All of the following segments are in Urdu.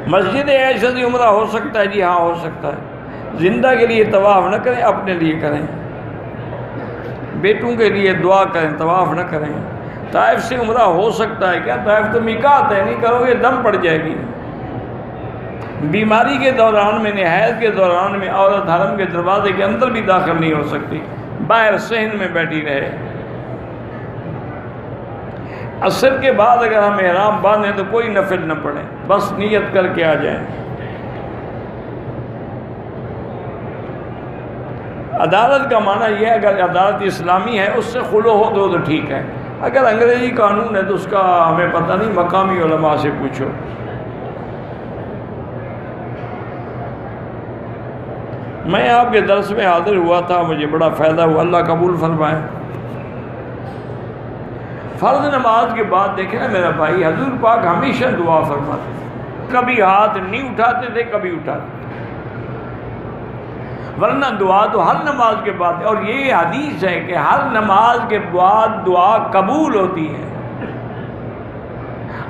مسجد عائشہ سے عمرہ ہو سکتا ہے؟ جی ہاں ہو سکتا ہے۔ زندہ کے لیے طواف نہ کریں، اپنے لیے کریں، بیٹوں کے لیے دعا کریں، طواف نہ کریں۔ طائف سے عمرہ ہو سکتا ہے کیا؟ طائف تو میقات ہے، نہیں کرو گے دم پڑ جائے گی۔ بیماری کے دوران میں، حیض کے دوران میں عورت حرم کے دروازے کے اندر بھی داخل نہیں ہو سکتی، باہر صحن میں بیٹھی رہے۔ عصر کے بعد اگر ہم احرام باندھیں تو کوئی نفل نہ پڑھیں، بس نیت کر کے آ جائیں۔ عدالت کا معنی یہ ہے اگر عدالت اسلامی ہے اس سے خلو ہو تو ٹھیک ہے، اگر انگریزی قانون ہے تو اس کا ہمیں پتہ نہیں، مقامی علماء سے پوچھو۔ میں آپ کے درس میں حاضر ہوا تھا، مجھے بڑا فائدہ ہوا، اللہ قبول فرمائے۔ فرض نماز کے بعد دیکھیں نا میرا بھائی، حضور پاک ہمیشہ دعا فرماتے تھے، کبھی ہاتھ نہیں اٹھاتے تھے، کبھی اٹھاتے تھے، ورنہ دعا تو ہر نماز کے بعد ہے۔ اور یہ حدیث ہے کہ ہر نماز کے بعد دعا قبول ہوتی ہے،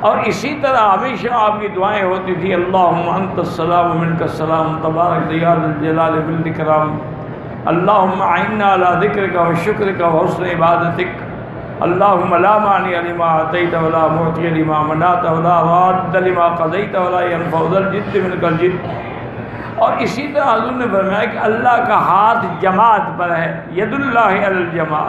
اور اسی طرح ہمیشہ آپ کی دعائیں ہوتی تھی، اللہم انت السلام ومنک السلام تبارک یا ذا الجلال والاکرام، اللہم اعنا علی ذکرک وشکرک وحسن عبادتک، اللہم لا مانع لما اعطیت ولا معطی لما منعت ولا راد لما قضیت ولا ينفع ذا الجد منک الجد۔ اور اسی طرح حضور نے فرمایا کہ اللہ کا ہاتھ جماعت پر ہے، ید اللہ علی الجماع،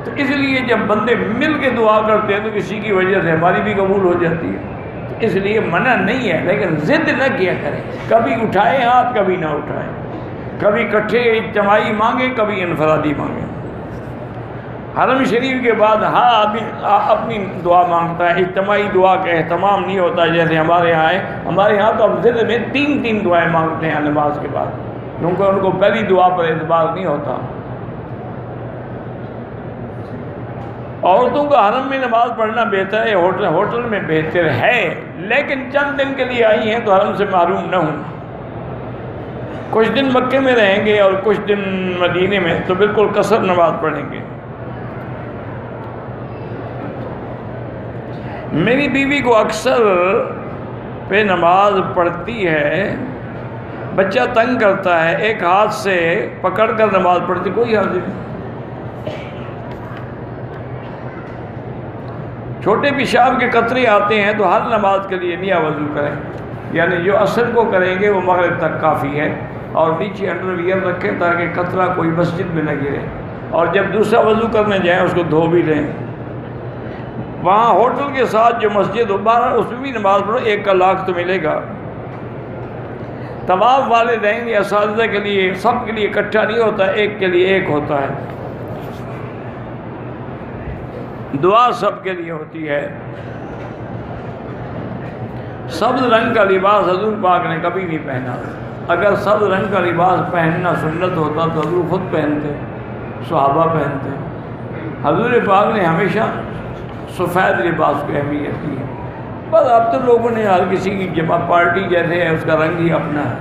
تو اس لیے جب بندے مل کے دعا کرتے ہیں تو کسی کی وجہ سے ہماری بھی قبول ہو جاتی ہے، اس لیے منع نہیں ہے، لیکن ضد نہ کیا کریں، کبھی اٹھائیں ہاتھ کبھی نہ اٹھائیں، کبھی اکٹھے اجتماعی مانگیں کبھی انفرادی مانگیں۔ حرم شریف کے بعد ہر آدمی اپنی دعا مانگتا ہے، اجتماعی دعا کا اہتمام نہیں ہوتا جیسے ہمارے یہاں ہے۔ ہمارے یہاں تو اب ضد میں تین دعائیں مانگتے ہیں نماز کے بعد، کیونکہ ان کو پہلی دعا پر اعتبار نہیں ہوتا۔ عورتوں کا حرم میں نماز پڑھنا بہتر ہے، ہوٹل میں بہتر ہے، لیکن چند دن کے لیے آئی ہیں تو حرم سے محروم نہ ہوں۔ کچھ دن مکے میں رہیں گے اور کچھ دن مدینے میں تو بالکل قصر نماز پڑھیں گے۔ میری بیوی کو اکثر پہ نماز پڑھتی ہے، بچہ تنگ کرتا ہے، ایک ہاتھ سے پکڑ کر نماز پڑھتی، کوئی حرج نہیں۔ چھوٹے پیشاب کے قطرے آتے ہیں تو ہر نماز کے لیے نیا وضو کریں، یعنی جو عصر کو کریں گے وہ مغرب تک کافی ہے، اور نیچے انڈر ویئر رکھیں تاکہ قطرہ کوئی مسجد میں نہ گرے، اور جب دوسرا وضو کرنے جائیں اس کو دھو بھی لیں۔ وہاں ہوٹل کے ساتھ جو مسجد ہو باہر اس میں بھی نماز پڑھو، 1 کا لاکھ تو ملے گا۔ طواف والدین یا اساتذہ کے لیے سب کے لیے اکٹھا نہیں ہوتا، ایک کے لیے ایک ہوتا ہے، دعا سب کے لیے ہوتی ہے۔ سبز رنگ کا لباس حضور پاک نے کبھی نہیں پہنا، اگر سبز رنگ کا لباس پہننا سنت ہوتا تو حضور خود پہنتے، صحابہ پہنتے۔ حضور پاک نے ہمیشہ سفید لباس کو اہمیت دی ہے، بس اب تو لوگوں نے ہر کسی کی جمع پارٹی جیسے ہے اس کا رنگ ہی اپنا ہے۔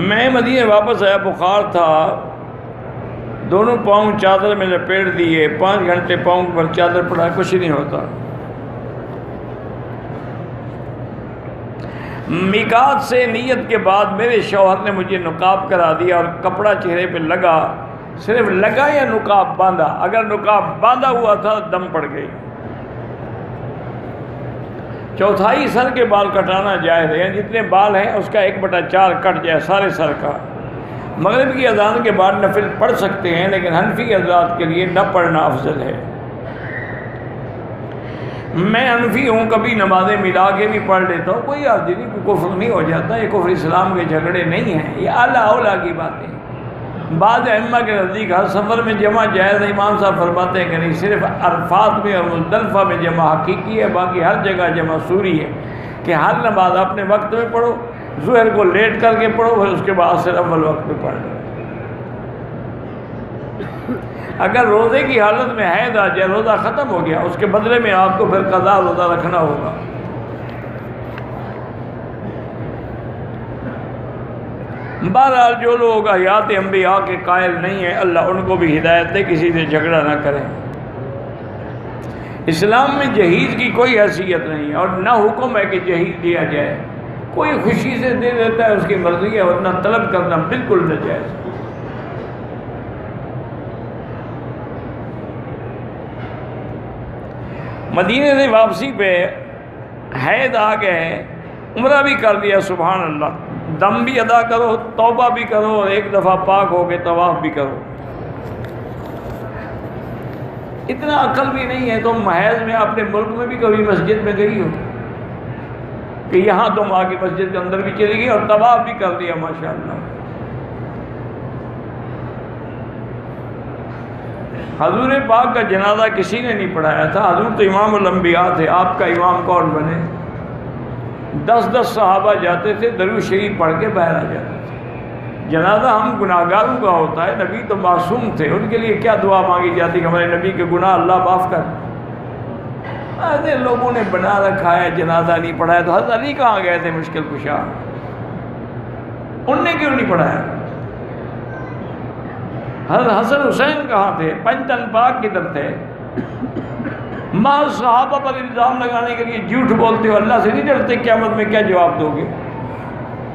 میں مدینے واپس آیا، بخار تھا، دونوں پاؤں چادر میں لپیٹ دیے، 5 گھنٹے پاؤں پر چادر پڑا، کچھ نہیں ہوتا۔ میقات سے نیت کے بعد میرے شوہر نے مجھے نقاب کرا دیا اور کپڑا چہرے پہ لگا، صرف لگا یا نقاب باندھا؟ اگر نقاب باندھا ہوا تھا دم پڑ گئی۔ چوتھائی سر کے بال کٹانا جائز ہے، جتنے بال ہیں اس کا 1/4 کٹ جائے سارے سر کا۔ مغرب کی اذان کے بعد نفل پڑھ سکتے ہیں، لیکن حنفی حضرات کے لیے نہ پڑھنا افضل ہے۔ میں حنفی ہوں، کبھی نمازیں ملا کے بھی پڑھ لیتا ہوں، کوئی حرج نہیں، کوئی کفر نہیں ہو جاتا، یہ کفر اسلام کے جھگڑے نہیں ہیں، یہ اعلیٰ اولیٰ کی باتیں۔ بعض ائمہ کے نزدیک ہر سفر میں جمع جائز، امام صاحب فرماتے ہیں کہ نہیں، صرف عرفات میں اور مزدلفہ میں جمع حقیقی ہے، باقی ہر جگہ جمع سوری ہے، کہ ہر نماز اپنے وقت میں پڑھو، ظہر کو لیٹ کر کے پڑھو، پھر اس کے بعد صرف اول وقت میں پڑھ لو۔ اگر روزے کی حالت میں حیض آ جائے، روزہ ختم ہو گیا، اس کے بدلے میں آپ کو پھر قضا روزہ رکھنا ہوگا۔ بہرحال جو لوگ حیات انبیاء کے قائل نہیں ہیں، اللہ ان کو بھی ہدایت دے، کسی سے جھگڑا نہ کریں۔ اسلام میں جہیز کی کوئی حیثیت نہیں ہے اور نہ حکم ہے کہ جہیز دیا جائے. کوئی خوشی سے دے دیتا ہے، اس کی مرضی ہے، ورنہ طلب کرنا بالکل ناجائز. مدینے سے واپسی پہ حید آ گئے، عمرہ بھی کر دیا. سبحان اللہ، دم بھی ادا کرو، توبہ بھی کرو، اور ایک دفعہ پاک ہو کے طواف بھی کرو. اتنا عقل بھی نہیں ہے. تم محض میں اپنے ملک میں بھی کبھی مسجد میں گئی ہو کہ یہاں تم آ کے مسجد کے اندر بھی چلی گئی اور طواف بھی کر دیا؟ ماشاءاللہ. حضور پاک کا جنازہ کسی نے نہیں پڑھایا تھا. حضور تو امام الانبیاء تھے، آپ کا امام کون بنے؟ 10 صحابہ جاتے تھے، درود شریف پڑھ کے باہر آ جاتے تھے. جنازہ ہم گناہگاروں کا ہوتا ہے، نبی تو معصوم تھے، ان کے لیے کیا دعا مانگی جاتی کہ ہمارے نبی کے گناہ اللہ معاف کر. ایسے لوگوں نے بنا رکھا ہے جنازہ نہیں پڑھایا. تو حضرت علی کہاں گئے تھے مشکل کشا؟ ان نے کیوں نہیں پڑھایا؟ حضرت حسن حسین کہاں تھے؟ پنجتن پاک کدھر تھے؟ محض صحابہ پر الزام لگانے کے لیے جھوٹ بولتے ہو. اللہ سے نہیں ڈرتے؟ قیامت میں کیا جواب دو گے؟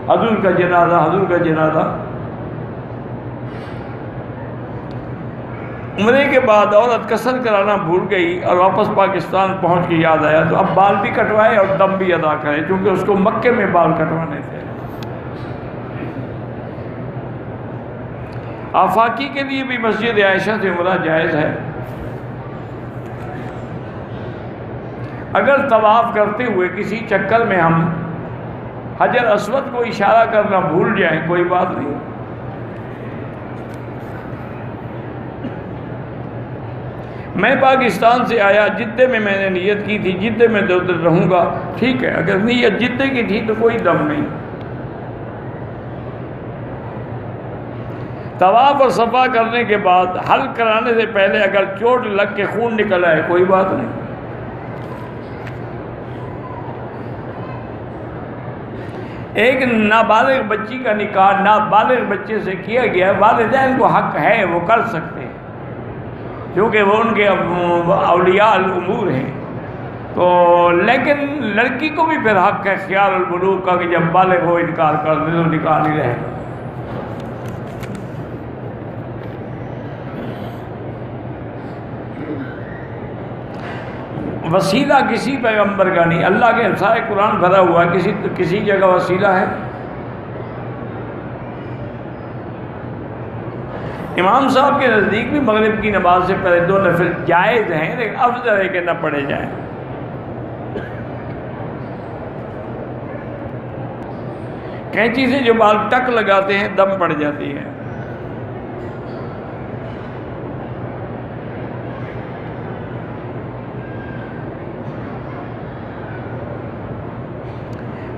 حضور کا جنازہ، حضور کا جنازہ. عمرے کے بعد عورت قصر کرانا بھول گئی اور واپس پاکستان پہنچ کے یاد آیا تو اب بال بھی کٹوائے اور دم بھی ادا کرے، چونکہ اس کو مکے میں بال کٹوانے تھے. آفاقی کے لیے بھی مسجد عائشہ سے عمرہ جائز ہے. اگر طواف کرتے ہوئے کسی چکر میں ہم حجر اسود کو اشارہ کرنا بھول جائیں کوئی بات نہیں. میں پاکستان سے آیا، جدے میں نے نیت کی تھی جدے میں 2 دن رہوں گا، ٹھیک ہے. اگر نیت جدے کی تھی تو کوئی دم نہیں. طواف اور صفا کرنے کے بعد حلق کرانے سے پہلے اگر چوٹ لگ کے خون نکل آئے کوئی بات نہیں. ایک نابالغ بچی کا نکاح نابالغ بچے سے کیا گیا، والدین کو حق ہے وہ کر سکتے ہیں کیونکہ وہ ان کے اولیاء الامور ہیں. تو لیکن لڑکی کو بھی پھر حق ہے خیال البلوغ کا کہ جب بالغ ہو انکار کر دے تو نکاح نہیں رہے گا. وسیلہ کسی پیغمبر کا نہیں. اللہ کے سارے قرآن بھرا ہوا ہے، کسی جگہ وسیلہ ہے؟ امام صاحب کے نزدیک بھی مغرب کی نماز سے پہلے 2 نفل جائز ہیں، لیکن افضل ہے کہ نہ پڑھے جائیں. کینچی سے جو بال ٹک لگاتے ہیں دم پڑ جاتی ہے.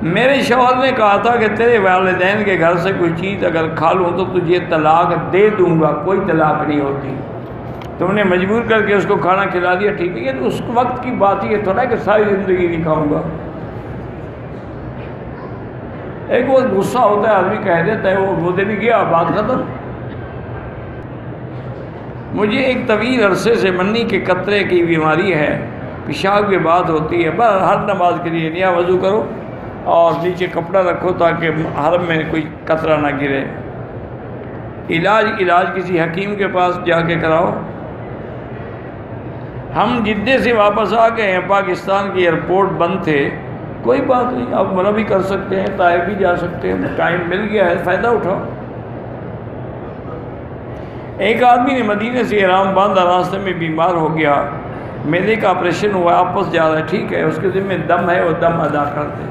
میرے شوہر نے کہا تھا کہ تیرے والدین کے گھر سے کوئی چیز اگر کھا لوں تو تجھے طلاق دے دوں گا. کوئی طلاق نہیں ہوتی. تم نے مجبور کر کے اس کو کھانا کھلا دیا، ٹھیک ہے، یہ تو اس وقت کی بات ہی ہے، تھوڑا کہ ساری زندگی نہیں کھاؤں گا. ایک وہ غصہ ہوتا ہے آدمی کہہ دیتا ہے وہ دن گیا بات ختم. مجھے ایک طویل عرصے سے منی کے قطرے کی بیماری ہے، پیشاب کی بات ہوتی ہے. بس ہر نماز کے لیے نیا وضو کرو اور نیچے کپڑا رکھو تاکہ حرم میں کوئی قطرہ نہ گرے. علاج کسی حکیم کے پاس جا کے کراؤ. ہم جدے سے واپس آ گئے ہیں، پاکستان کی ایئرپورٹ بند تھے. کوئی بات نہیں، آپ عمرہ بھی کر سکتے ہیں، طائف بھی جا سکتے ہیں، ٹائم مل گیا ہے، فائدہ اٹھاؤ. ایک آدمی نے مدینے سے احرام باندھا، راستے میں بیمار ہو گیا، میدے کا آپریشن ہوا، واپس جا رہا ہے، ٹھیک ہے، اس کے ذمہ دم ہے، وہ دم ادا کر دے.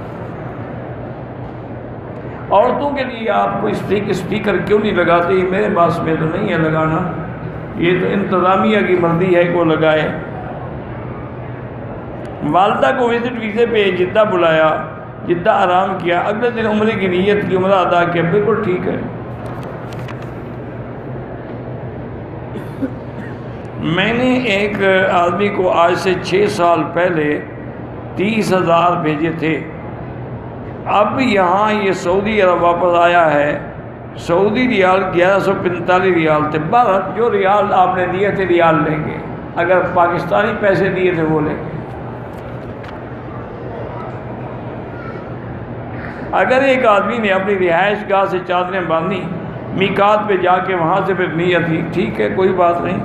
عورتوں کے لیے آپ کو اسپیکر کیوں نہیں لگاتے؟ یہ میرے پاس میں تو نہیں ہے لگانا، یہ تو انتظامیہ کی مرضی ہے کہ وہ لگائے. والدہ کو وزٹ ویزے پہ جدہ بلایا، جدہ آرام کیا، اگلے دن عمرے کی نیت کی، عمرہ ادا کیا، بالکل ٹھیک ہے. میں نے ایک آدمی کو آج سے 6 سال پہلے 30,000 بھیجے تھے. اب یہاں یہ سعودی عرب واپس آیا ہے، سعودی ریال 1145 ریال تھے. 12 جو ریال آپ نے دیے تھے ریال لیں گے. اگر پاکستانی پیسے دیے تھے وہ لے. اگر ایک آدمی نے اپنی رہائش گاہ سے چادریں باندھی، میقات پہ جا کے وہاں سے پھر نیت ہی، ٹھیک ہے، کوئی بات نہیں.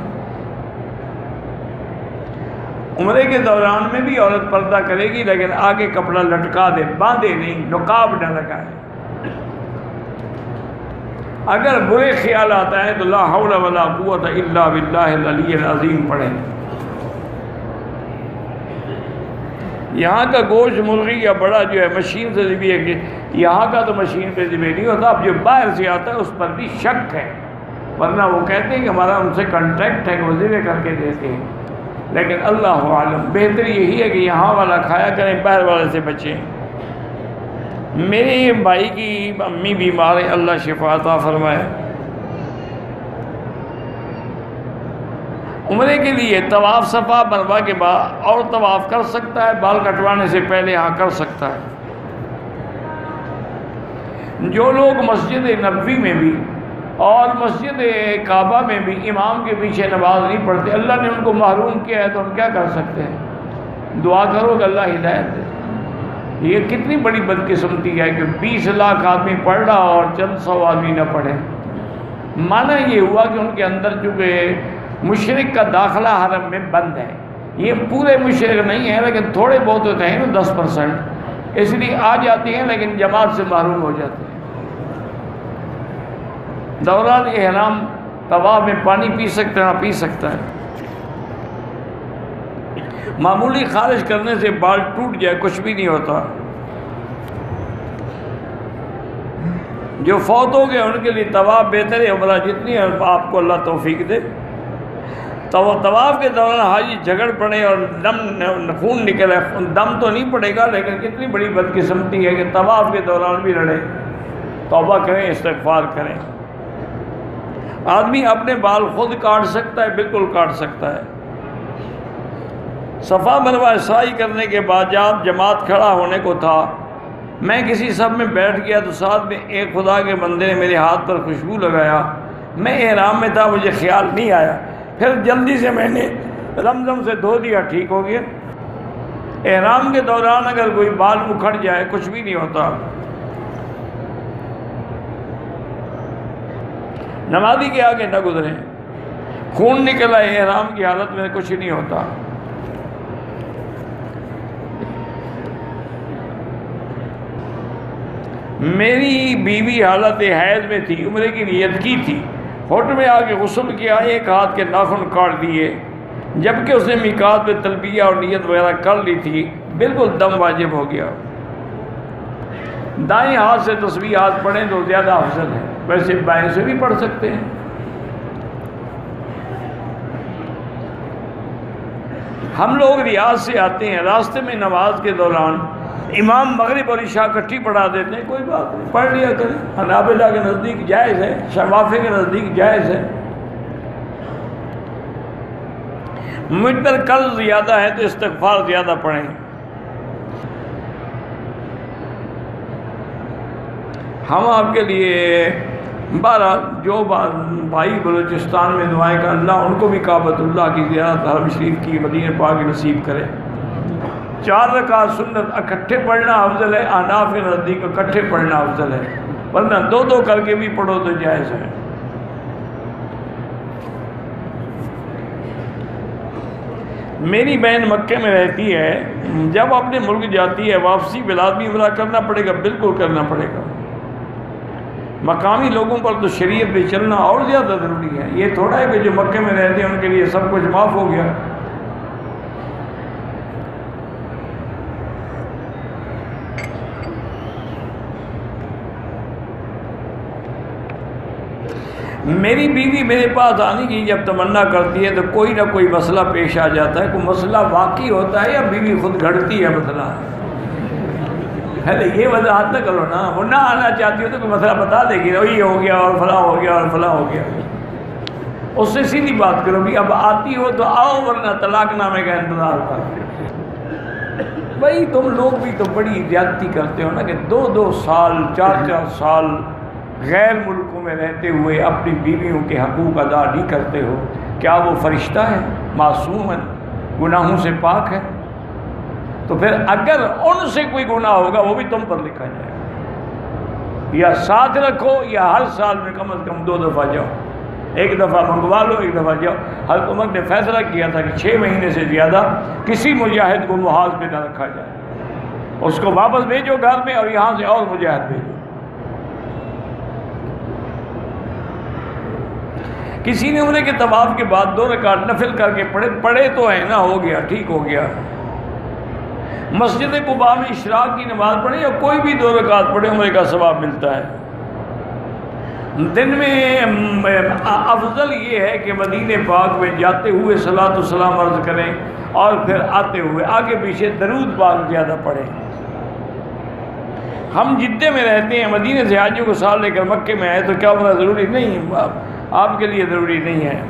عمرے کے دوران میں بھی عورت پردہ کرے گی، لیکن آگے کپڑا لٹکا دے، باندھے نہیں، نقاب نہ لگائے. اگر برے خیال آتا ہے تو لا حول ولا قوت الا باللہ العلی العظیم پڑھیں. یہاں کا گوشت مرغی یا بڑا جو ہے مشین سے ذبح ہے، یہاں کا تو مشین پہ ذبح نہیں ہوتا. اب جو باہر سے آتا ہے اس پر بھی شک ہے، ورنہ وہ کہتے ہیں کہ ہمارا ان سے کنٹریکٹ ہے کہ وہ ذبح کر کے دیتے ہیں. لیکن اللہ عالم، بہتر یہی ہے کہ یہاں والا کھایا کریں، باہر والے سے بچیں. میرے بھائی کی امی بیمار ہے، اللہ شفا عطا فرمائے. عمرے کے لیے طواف صفا مروا کے بعد اور طواف کر سکتا ہے، بال کٹوانے سے پہلے ہاں کر سکتا ہے. جو لوگ مسجد نبوی میں بھی اور مسجد کعبہ میں بھی امام کے پیچھے نماز نہیں پڑھتے، اللہ نے ان کو محروم کیا ہے، تو ہم کیا کر سکتے ہیں؟ دعا کرو کہ اللہ ہدایت دے. یہ کتنی بڑی بدقسمتی ہے کہ 20 لاکھ آدمی پڑھ رہا اور چند سو آدمی نہ پڑھے. معنی یہ ہوا کہ ان کے اندر چونکہ مشرک کا داخلہ حرم میں بند ہے. یہ پورے مشرک نہیں ہے، لیکن تھوڑے بہت ہوتے ہیں نا 10%، اس لیے آ جاتی ہیں لیکن جماعت سے محروم ہو جاتے ہیں. دوران احرام طواف میں پانی پی سکتا ہے؟ پی سکتا ہے. معمولی خارج کرنے سے بال ٹوٹ جائے کچھ بھی نہیں ہوتا. جو فوت ہو گئے ان کے لیے طواف بہتر ہے، عمرہ جتنی ہے آپ کو اللہ توفیق دے. طواف کے دوران حاجی جھگڑ پڑے اور خون نکلے، دم تو نہیں پڑے گا، لیکن کتنی بڑی بدقسمتی ہے کہ طواف کے دوران بھی لڑے. توبہ کریں، استغفار کریں. آدمی اپنے بال خود کاٹ سکتا ہے، بالکل کاٹ سکتا ہے. صفا مروا سعی کرنے کے بعد جب جماعت کھڑا ہونے کو تھا، میں کسی صف میں بیٹھ گیا تو ساتھ میں ایک خدا کے بندے نے میرے ہاتھ پر خوشبو لگایا. میں احرام میں تھا، مجھے خیال نہیں آیا، پھر جلدی سے میں نے زمزم سے دھو دیا، ٹھیک ہو گیا. احرام کے دوران اگر کوئی بال اکھڑ جائے کچھ بھی نہیں ہوتا. نمازی کے آگے نہ گزریں. خون نکلا احرام کی حالت میں کچھ نہیں ہوتا. میری بیوی حالت حیض میں تھی، عمرے کی نیت کی تھی، ہوٹل میں آ کے غسل کیا، ایک ہاتھ کے ناخن کاٹ دیے، جبکہ اس نے میقات پہ تلبیہ اور نیت وغیرہ کر لی تھی، بالکل دم واجب ہو گیا. دائیں ہاتھ سے تسبیحات پڑھیں تو زیادہ افضل ہے، ویسے بائیں سے بھی پڑھ سکتے ہیں. ہم لوگ ریاض سے آتے ہیں، راستے میں نماز کے دوران امام مغرب اور عشاء اکٹھی پڑھا دیتے ہیں، کوئی بات نہیں، پڑھ لیا کریں. حنابلہ کے نزدیک جائز ہے، شافعی کے نزدیک جائز ہے. مجھ پر قرض زیادہ ہے تو استغفار زیادہ پڑھیں. ہم آپ کے لیے بہرحال جو بھائی بلوچستان میں دعائیں کہ اللہ ان کو بھی کعبۃ اللہ کی زیارت، حرم شریف کی، مدینہ پاک کی نصیب کرے. 4 رکعت سنت اکٹھے پڑھنا افضل ہے، احناف کے نزدیک اکٹھے پڑھنا افضل ہے، ورنہ 2 کر کے بھی پڑھو تو جائز ہے. میری بہن مکے میں رہتی ہے، جب اپنے ملک جاتی ہے واپسی بلادمی عمرہ کرنا پڑے گا؟ بالکل کرنا پڑے گا. مقامی لوگوں پر تو شریعت پہ چلنا اور زیادہ ضروری ہے. یہ تھوڑا ہے کہ جو مکے میں رہتے ہیں ان کے لیے سب کچھ معاف ہو گیا. میری بیوی میرے پاس آنے کی جب تمنا کرتی ہے تو کوئی نہ کوئی مسئلہ پیش آ جاتا ہے. کوئی مسئلہ واقعی ہوتا ہے یا بیوی خود گھڑتی ہے مسئلہ؟ یہ وضاحت نہ کرو نا. وہ نہ آنا چاہتی ہو تو کوئی مسئلہ بتا دے گی، یہ ہو گیا اور فلاں ہو گیا اور فلاں ہو گیا. اس سے سیدھی بات کرو بھی اب آتی ہو تو آؤ، ورنہ طلاق نامے کا انتظار کرو. بھائی تم لوگ بھی تو بڑی زیادتی کرتے ہو نا کہ 2 سال 4 سال غیر ملکوں میں رہتے ہوئے اپنی بیویوں کے حقوق ادا نہیں کرتے ہو. کیا وہ فرشتہ ہے؟ معصوم ہیں، گناہوں سے پاک ہے، تو پھر اگر ان سے کوئی گناہ ہوگا وہ بھی تم پر لکھا جائے گا۔ یا ساتھ رکھو یا ہر سال میں کم از کم 2 دفعہ جاؤ، ایک دفعہ منگوا لو، ایک دفعہ جاؤ۔ حضرت عمر نے فیصلہ کیا تھا کہ 6 مہینے سے زیادہ کسی مجاہد کو محاذ پہ نہ رکھا جائے، اس کو واپس بھیجو گھر میں اور یہاں سے اور مجاہد بھیجو۔ کسی نے عمرے کے طواف کے بعد 2 رکعت نفل کر کے پڑھے تو ہیں نا، ہو گیا، ٹھیک ہو گیا۔ مسجد قباء میں اشراق کی نماز پڑھے یا کوئی بھی 2 رکعت پڑھے، عمرے کا ثواب ملتا ہے۔ دن میں افضل یہ ہے کہ مدینہ پاک میں جاتے ہوئے صلاۃ و سلام عرض کریں اور پھر آتے ہوئے آگے پیچھے درود پاک زیادہ پڑھیں۔ ہم جدہ میں رہتے ہیں، مدینہ سے حاجیوں کو ساتھ لے کر مکے میں آئے تو کیا عمرہ ضروری نہیں؟ آپ کے لیے ضروری نہیں ہے۔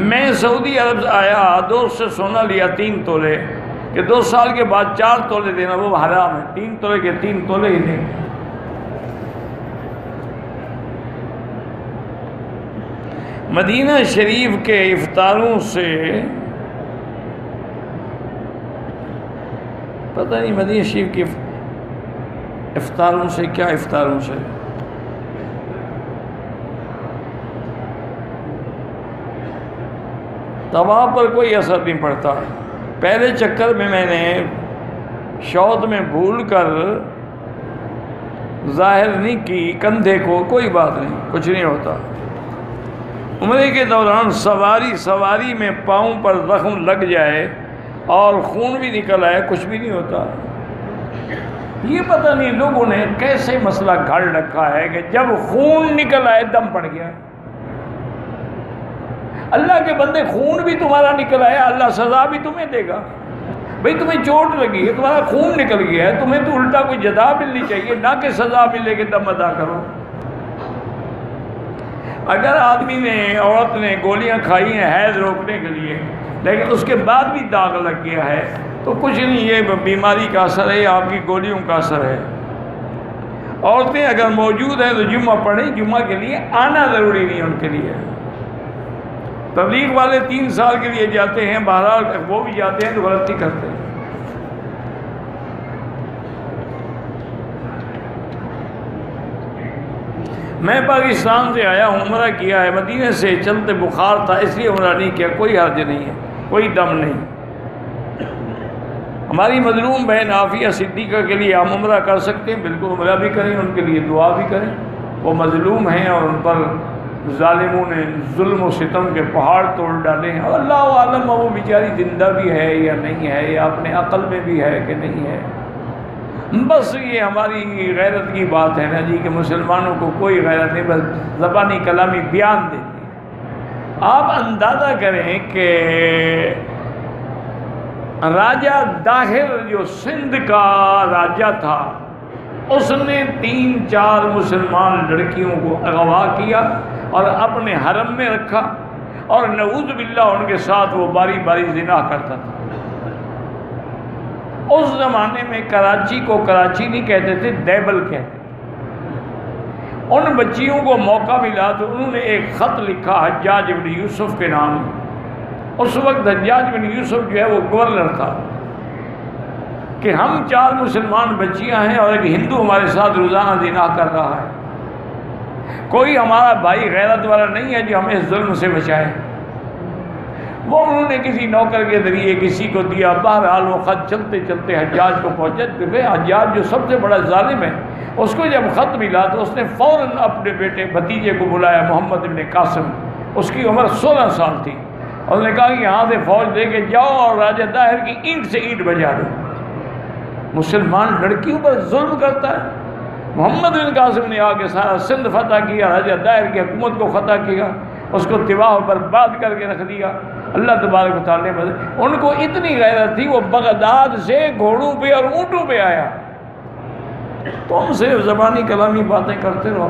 میں سعودی عرب سے آیا، دوست سے سونا لیا 3 تولے کہ 2 سال کے بعد 4 تولے دینا وہ حرام ہے، 3 تولے کے 3 تولے ہی نہیں۔ مدینہ شریف کے افطاروں سے پتہ نہیں، مدینہ شریف کے افطاروں سے کیا، افطاروں سے طواف پر کوئی اثر نہیں پڑتا۔ پہلے چکر میں نے شوط میں بھول کر ظاہر نہیں کی کندھے کو، کوئی بات نہیں، کچھ نہیں ہوتا۔ عمرے کے دوران سواری میں پاؤں پر زخم لگ جائے اور خون بھی نکل آئے، کچھ بھی نہیں ہوتا۔ یہ پتہ نہیں لوگوں نے کیسے مسئلہ گھڑ رکھا ہے کہ جب خون نکل آئے دم پڑ گیا۔ اللہ کے بندے، خون بھی تمہارا نکل آیا، اللہ سزا بھی تمہیں دے گا۔ بھئی تمہیں چوٹ لگی ہے، تمہارا خون نکل گیا ہے، تمہیں تو الٹا کوئی جزا ملنی چاہیے، نہ کہ سزا ملے کہ دم ادا کرو۔ اگر آدمی نے، عورت نے گولیاں کھائی ہیں حیض روکنے کے لیے لیکن اس کے بعد بھی داغ لگ گیا ہے تو کچھ نہیں، یہ بیماری کا اثر ہے، آپ کی گولیوں کا اثر ہے۔ عورتیں اگر موجود ہیں تو جمعہ پڑھیں، جمعہ کے لیے آنا ضروری نہیں ان کے لیے۔ تبلیغ والے 3 سال کے لیے جاتے ہیں، بہرحال وہ بھی جاتے ہیں تو غلطی کرتے ہیں۔ میں پاکستان سے آیا ہوں، عمرہ کیا ہے، مدینے سے چلتے بخار تھا اس لیے عمرہ نہیں کیا، کوئی حرج نہیں ہے، کوئی دم نہیں۔ ہماری مظلوم بہن عافیہ صدیقہ کے لیے ہم عمرہ کر سکتے ہیں، بالکل عمرہ بھی کریں، ان کے لیے دعا بھی کریں۔ وہ مظلوم ہیں اور ان پر ظالموں نے ظلم و ستم کے پہاڑ توڑ ڈالے ہیں، اور اللہ عالم وہ بیچاری زندہ بھی ہے یا نہیں ہے، یا اپنے عقل میں بھی ہے کہ نہیں ہے۔ بس یہ ہماری غیرت کی بات ہے نا جی کہ مسلمانوں کو کوئی غیرت نہیں، بس زبانی کلامی بیان دیتی ہے۔ آپ اندازہ کریں کہ راجہ داہر جو سندھ کا راجہ تھا، اس نے 3-4 مسلمان لڑکیوں کو اغوا کیا اور اپنے حرم میں رکھا، اور نعوذ باللہ ان کے ساتھ وہ باری باری زنا کرتا تھا۔ اس زمانے میں کراچی کو کراچی نہیں کہتے تھے، دیبل کہتے تھے۔ ان بچیوں کو موقع ملا تو انہوں نے ایک خط لکھا حجاج بن یوسف کے نام۔ اس وقت حجاج بن یوسف جو ہے وہ گورنر تھا کہ ہم 4 مسلمان بچیاں ہیں اور ایک ہندو ہمارے ساتھ روزانہ زنا کر رہا ہے، کوئی ہمارا بھائی غیرت والا نہیں ہے جو ہمیں اس ظلم سے بچائے۔ وہ انہوں نے کسی نوکر کے ذریعے کسی کو دیا، بہرحال وہ خط چلتے چلتے حجاج کو پہنچا۔ حجاج جو سب سے بڑا ظالم ہے، اس کو جب خط ملا تو اس نے فوراً اپنے بیٹے بھتیجے کو بلایا، محمد بن قاسم، اس کی عمر 16 سال تھی، اور نے کہا کہ یہاں سے فوج لے کے جاؤ اور راجہ داہر کی اینٹ سے اینٹ بجا دو۔ مسلمان لڑکیوں پر ظلم کرتا ہے۔ محمد بن قاسم نے آ کے سارا سندھ فتح کیا، راجہ داہر کی حکومت کو فتح کیا، اس کو تباہ و برباد کر کے رکھ دیا۔ اللہ تبارک و تعالیٰ نے ان کو اتنی غیرت تھی، وہ بغداد سے گھوڑوں پہ اور اونٹوں پہ آیا۔ تم صرف زبانی کلامی باتیں کرتے رہو۔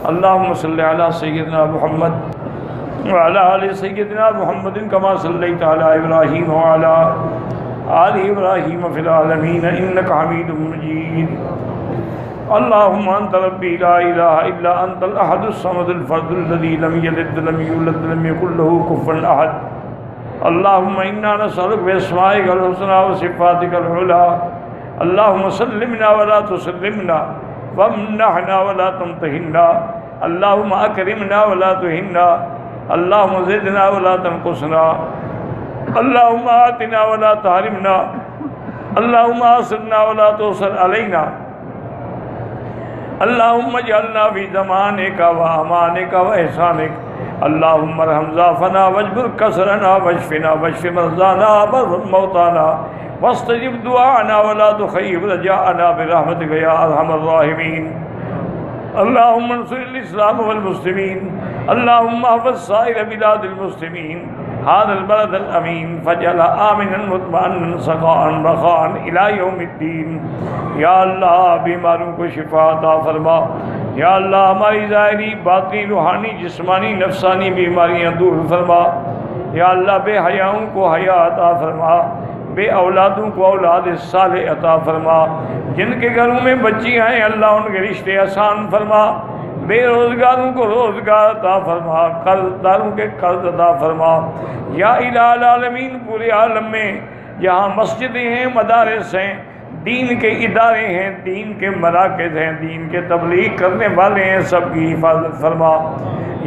اللہم صلی علی سیدنا محمد وعلی آل سیدنا محمد کما صلیت علی ابراہیم وعلی آل ابراہیم فی العالمین انک حمید مجید۔ اللهم أنت ربي لا إله إلا أنت الأحد الصمد الفرد الذي لم يلد ولم يولد ولم يكن له كفوا أحد. اللهم إنا نسألك بأسمائك الحسنى وصفاتك العلى اللهم سلمنا ولا تسلمنا وامنحنا ولا تمتحنا اللهم أكرمنا ولا تهنا اللهم زدنا ولا تنقصنا اللهم آتنا ولا تحرمنا اللهم آثرنا ولا تؤثر علينا اللهم اجعلنا في زمانك وأمانك وإحسانك اللهم ارحم ضعفنا واجبر كسرنا واشفنا واشف مرضانا وارحم موتانا واستجب دعاءنا ولا تخيب رجاءنا برحمتك يا أرحم الراحمين. اللهم انصر الإسلام والمسلمين اللهم احفظ سائر بلاد المسلمين هذا البلد الأمين فاجعل آمنا مطمئنا سخاء رخاء إلى يوم الدين. یا اللہ بیماروں کو شفا عطا فرما. یا اللہ ہماری ظاہری باطنی روحانی جسمانی نفسانی بیماریاں دور فرما. یا اللہ بے حیاؤں کو حیا عطا فرما بے اولادوں کو اولاد صالح عطا فرما. جن کے گھروں میں بچیاں ہیں اللہ ان کے رشتے آسان فرما. بے روزگاروں کو روزگار عطا فرما قرض داروں کے قرض عطا فرما. یا الہ العالمین پورے عالم میں جہاں مسجدیں ہیں مدارس ہیں دین کے ادارے ہیں دین کے مراکز ہیں دین کے تبلیغ کرنے والے ہیں سب کی حفاظت فرما.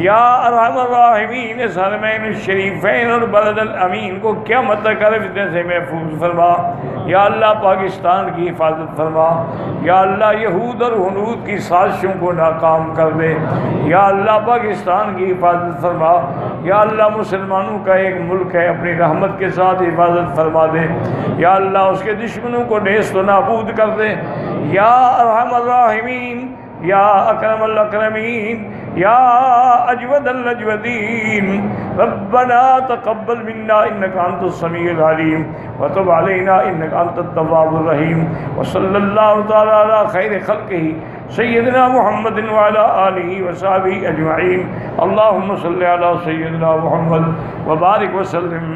یا ارحم الراحمین اس حرمین الشریفین اور بلد الامین کو قیامت تک ہر فتنے سے محفوظ فرما. یا اللہ پاکستان کی حفاظت فرما. یا اللہ یہود اور ہنود کی سازشوں کو ناکام کر دے. یا اللہ پاکستان کی حفاظت فرما. یا اللہ مسلمانوں کا ایک ملک ہے اپنی رحمت کے ساتھ حفاظت فرما دے. یا اللہ اس کے دشمنوں کو نیست و نابود کر دے. یا ارحم الراحمین یا اکرم الاکرمین یا اجود الاجودین ربنا تقبل منا انك انت السميع العليم وتب علينا انك انت التواب الرحيم. وصلى الله تعالى على خير خلقه سيدنا محمد وعلى آله وصحبه أجمعين. اللهم صل على سيدنا محمد وبارك وسلم.